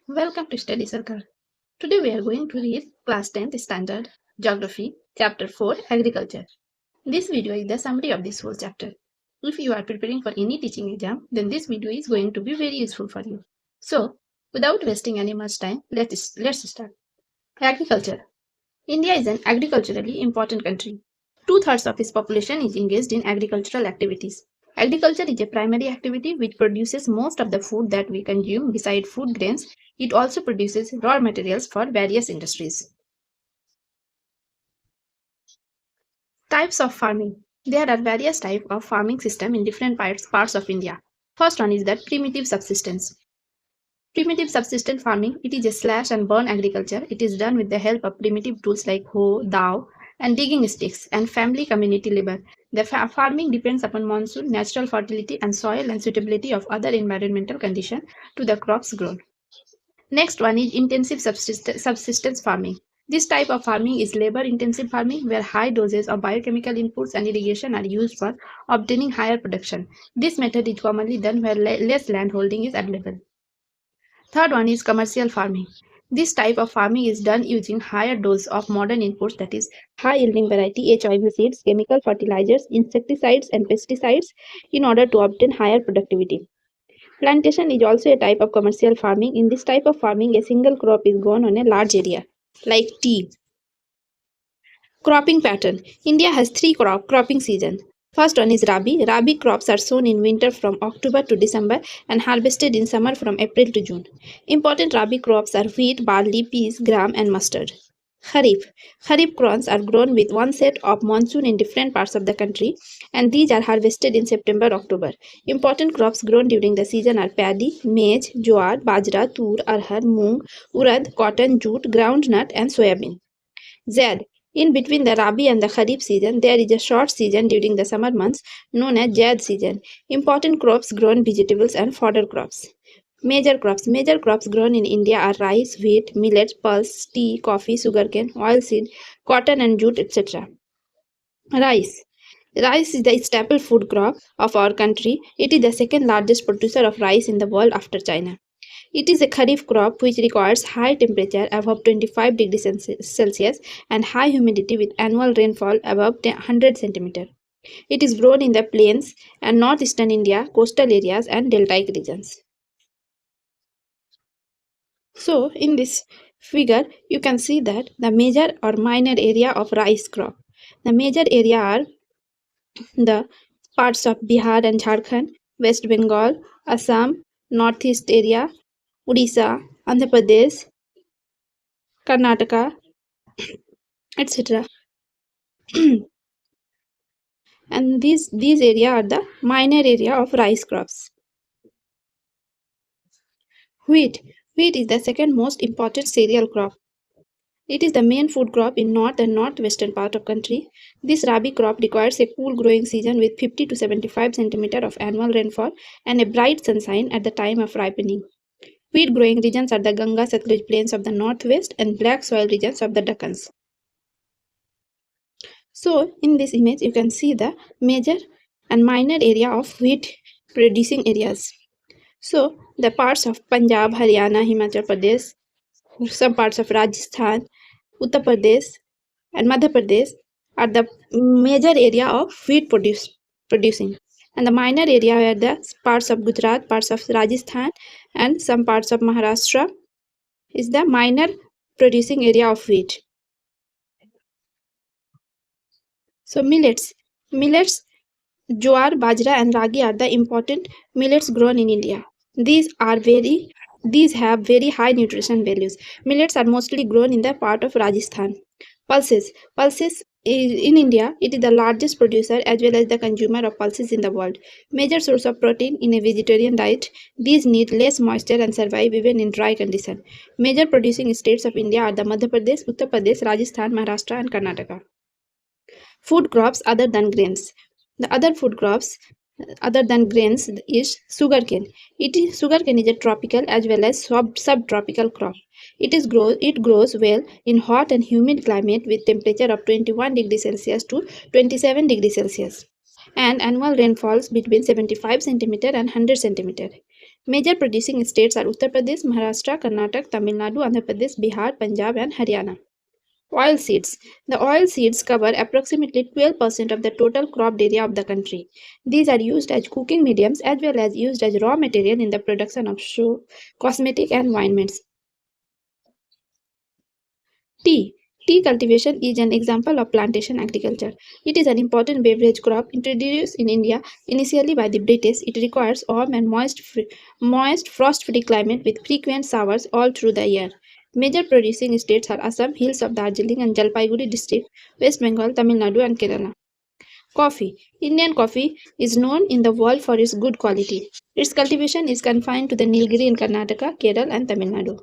Welcome to Study Circle. Today we are going to read Class 10th Standard Geography, Chapter 4, Agriculture. This video is the summary of this whole chapter. If you are preparing for any teaching exam, then this video is going to be very useful for you. So, without wasting any much time, let's start. Agriculture. India is an agriculturally important country. 2/3 of its population is engaged in agricultural activities. Agriculture is a primary activity which produces most of the food that we consume. Beside food grains, it also produces raw materials for various industries. Types of farming. There are various types of farming system in different parts of India. First one is that primitive subsistence. Primitive subsistence farming, it is a slash and burn agriculture. It is done with the help of primitive tools like hoe, dhow, and digging sticks and family community labor. The farming depends upon monsoon, natural fertility, and soil and suitability of other environmental conditions to the crops grown. Next one is intensive subsistence farming. This type of farming is labor-intensive farming where high doses of biochemical inputs and irrigation are used for obtaining higher production. This method is commonly done where less land holding is available. Third one is commercial farming. This type of farming is done using higher dose of modern inputs, that is high yielding variety HIV seeds, chemical fertilizers, insecticides and pesticides in order to obtain higher productivity. Plantation is also a type of commercial farming. In this type of farming, a single crop is grown on a large area, like tea. Cropping pattern. India has three cropping seasons. First one is Rabi. Rabi crops are sown in winter from October to December and harvested in summer from April to June. Important Rabi crops are wheat, barley, peas, gram and mustard. Kharif. Kharif crops are grown with one set of monsoon in different parts of the country and these are harvested in September-October. Important crops grown during the season are paddy, maize, jowar, bajra, tur, arhar, moong, urad, cotton, jute, groundnut and soybean. Zaid. In between the Rabi and the Kharif season, there is a short season during the summer months known as Zaid season. Important crops grown vegetables and fodder crops. Major crops. Major crops grown in India are rice, wheat, millet, pulse, tea, coffee, sugarcane, oilseed, cotton and jute, etc. Rice. Rice is the staple food crop of our country. It is the second largest producer of rice in the world after China. It is a kharif crop which requires high temperature above 25 degrees Celsius and high humidity with annual rainfall above 100 centimeters. It is grown in the plains and northeastern India, coastal areas and deltaic regions. So, in this figure, you can see that the major or minor area of rice crop. The major area are the parts of Bihar and Jharkhand, West Bengal, Assam, Northeast area, Odisha, Andhra Pradesh, Karnataka, etc. And these areas are the minor area of rice crops. Wheat. Wheat is the second most important cereal crop. It is the main food crop in north and northwestern part of country. This rabi crop requires a cool growing season with 50 to 75 centimeter of annual rainfall and a bright sunshine at the time of ripening. Wheat growing regions are the Ganga Satluj plains of the northwest and black soil regions of the Deccans. So, in this image, you can see the major and minor area of wheat producing areas. So, the parts of Punjab, Haryana, Himachal Pradesh, some parts of Rajasthan, Uttar Pradesh and Madhya Pradesh are the major area of wheat producing. And the minor area are the parts of Gujarat, parts of Rajasthan and some parts of Maharashtra is the minor producing area of wheat. So millets, jowar, bajra and ragi are the important millets grown in India. These have very high nutrition values. Millets are mostly grown in the part of Rajasthan. Pulses in India, it is the largest producer as well as the consumer of pulses in the world. Major source of protein in a vegetarian diet. These need less moisture and survive even in dry condition. Major producing states of India are the Madhya Pradesh, Uttar Pradesh, Rajasthan, Maharashtra and Karnataka. Food crops other than grains. The other food crops other than grains is sugarcane. Sugarcane is a tropical as well as subtropical crop. It grows well in hot and humid climate with temperature of 21 degrees Celsius to 27 degrees Celsius and annual rainfalls between 75 centimeter and 100 centimeter. Major producing states are Uttar Pradesh, Maharashtra, Karnataka, Tamil Nadu, Andhra Pradesh, Bihar, Punjab, and Haryana. Oil seeds. The oil seeds cover approximately 12% of the total cropped area of the country. These are used as cooking mediums as well as used as raw material in the production of soap, cosmetic, and ointments. Tea. Tea cultivation is an example of plantation agriculture. It is an important beverage crop introduced in India initially by the British. It requires warm and moist frost-free climate with frequent showers all through the year. Major producing states are Assam, hills of Darjeeling and Jalpaiguri district, West Bengal, Tamil Nadu and Kerala. Coffee. Indian coffee is known in the world for its good quality. Its cultivation is confined to the Nilgiri in Karnataka, Kerala and Tamil Nadu.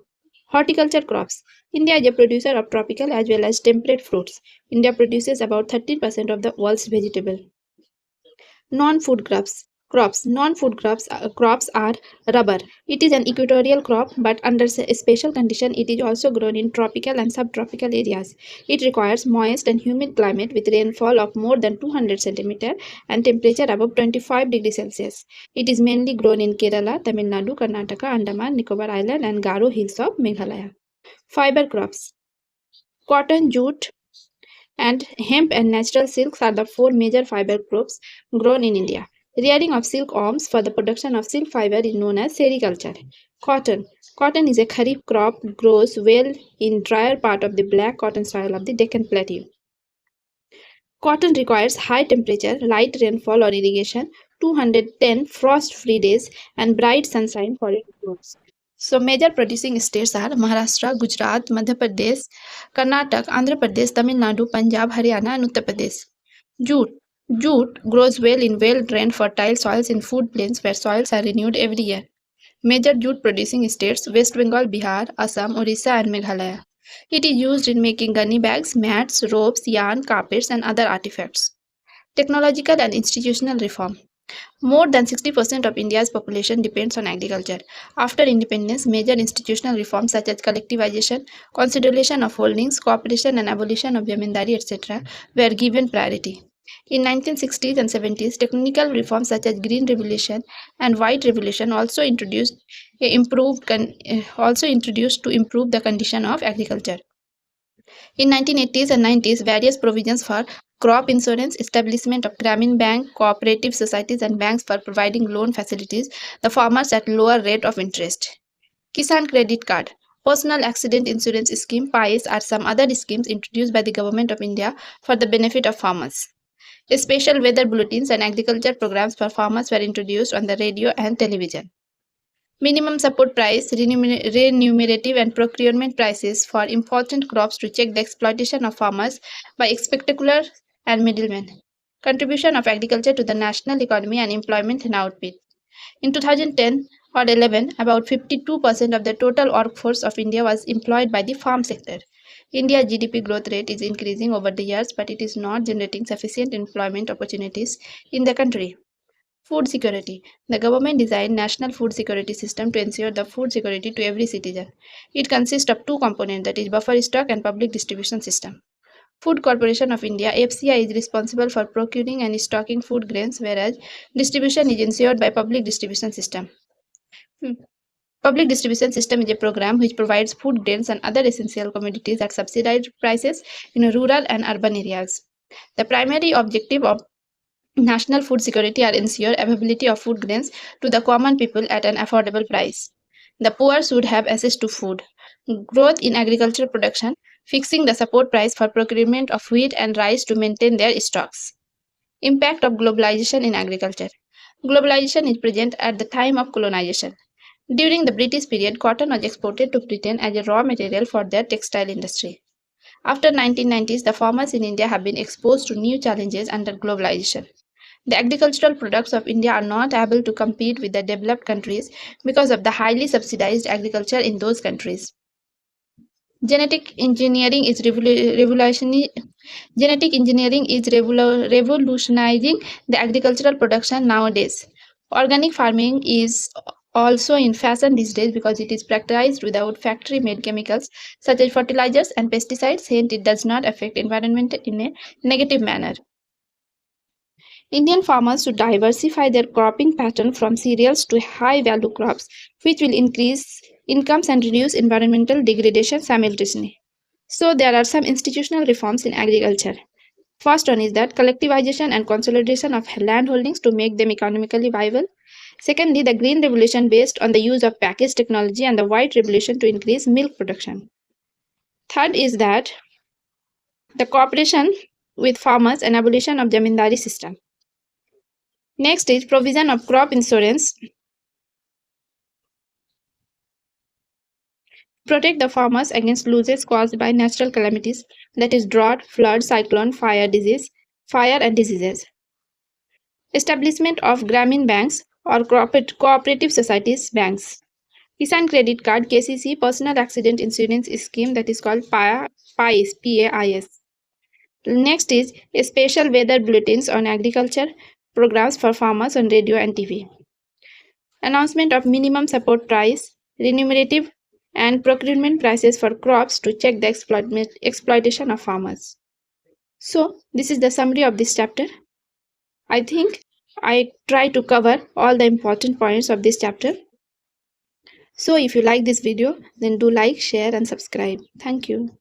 Horticulture crops. India is a producer of tropical as well as temperate fruits. India produces about 13% of the world's vegetable. Non-food crops. Crops are rubber. It is an equatorial crop, but under special condition, it is also grown in tropical and subtropical areas. It requires moist and humid climate with rainfall of more than 200 centimeter and temperature above 25 degrees Celsius. It is mainly grown in Kerala, Tamil Nadu, Karnataka, Andaman, Nicobar Island, and Garo Hills of Meghalaya. Fiber crops. Cotton, jute, and hemp and natural silks are the four major fiber crops grown in India. Rearing of silkworms for the production of silk fiber is known as sericulture. Cotton. Cotton is a kharif crop, grows well in drier part of the black cotton soil of the Deccan Plateau. Cotton requires high temperature, light rainfall or irrigation, 210 frost-free days, and bright sunshine for its growth. So, major producing states are Maharashtra, Gujarat, Madhya Pradesh, Karnataka, Andhra Pradesh, Tamil Nadu, Punjab, Haryana, and Uttar Pradesh. Jute. Jute grows well in well-drained fertile soils in food plains where soils are renewed every year. Major jute producing states West Bengal, Bihar, Assam, Orissa, and Meghalaya. It is used in making gunny bags, mats, ropes, yarn, carpets, and other artifacts. Technological and institutional reform. More than 60% of India's population depends on agriculture. After independence, major institutional reforms such as collectivization, consolidation of holdings, cooperation and abolition of zamindari, etc. were given priority. In 1960s and 70s, technical reforms such as Green Revolution and White Revolution also introduced to improve the condition of agriculture. In 1980s and 90s, various provisions for crop insurance, establishment of Grameen Bank, cooperative societies and banks for providing loan facilities the farmers at lower rate of interest. Kisan Credit Card, Personal Accident Insurance Scheme, PAIS are some other schemes introduced by the Government of India for the benefit of farmers. Special weather bulletins and agriculture programs for farmers were introduced on the radio and television. Minimum support price, remunerative and procurement prices for important crops to check the exploitation of farmers by speculators and middlemen. Contribution of agriculture to the national economy and employment and output. In 2010 or 11, about 52% of the total workforce of India was employed by the farm sector. India's GDP growth rate is increasing over the years, but it is not generating sufficient employment opportunities in the country. Food security. The government designed National Food Security System to ensure the food security to every citizen. It consists of two components, that is buffer stock and public distribution system. Food Corporation of India (FCI) is responsible for procuring and stocking food grains, whereas distribution is ensured by public distribution system. Public distribution system is a program which provides food grains and other essential commodities at subsidized prices in rural and urban areas. The primary objective of national food security are ensure availability of food grains to the common people at an affordable price. The poor should have access to food. Growth in agricultural production, fixing the support price for procurement of wheat and rice to maintain their stocks. Impact of globalization in agriculture. Globalization is present at the time of colonization. During the British period, cotton was exported to Britain as a raw material for their textile industry. After 1990s, the farmers in India have been exposed to new challenges under globalization. The agricultural products of India are not able to compete with the developed countries because of the highly subsidized agriculture in those countries. Genetic engineering is revolutionizing the agricultural production nowadays. Organic farming is also in fashion these days because it is practiced without factory-made chemicals such as fertilizers and pesticides, hence it does not affect environment in a negative manner. Indian farmers should diversify their cropping pattern from cereals to high value crops, which will increase incomes and reduce environmental degradation simultaneously. So, there are some institutional reforms in agriculture. First one is that collectivization and consolidation of land holdings to make them economically viable. Secondly, the green revolution based on the use of package technology and the white revolution to increase milk production. Third is that the cooperation with farmers and abolition of jamindari system. Next is provision of crop insurance. Protect the farmers against losses caused by natural calamities, that is drought, flood, cyclone, fire and diseases. Establishment of Grameen banks or cooperative societies banks. Kisan Credit Card KCC Personal Accident Insurance Scheme, that is called PAIS. Next is special weather bulletins on agriculture, programs for farmers on radio and TV. Announcement of minimum support price, remunerative and procurement prices for crops to check the exploitation of farmers. So, this is the summary of this chapter. I think I try to cover all the important points of this chapter. So, if you like this video, then do like, share, and subscribe. Thank you.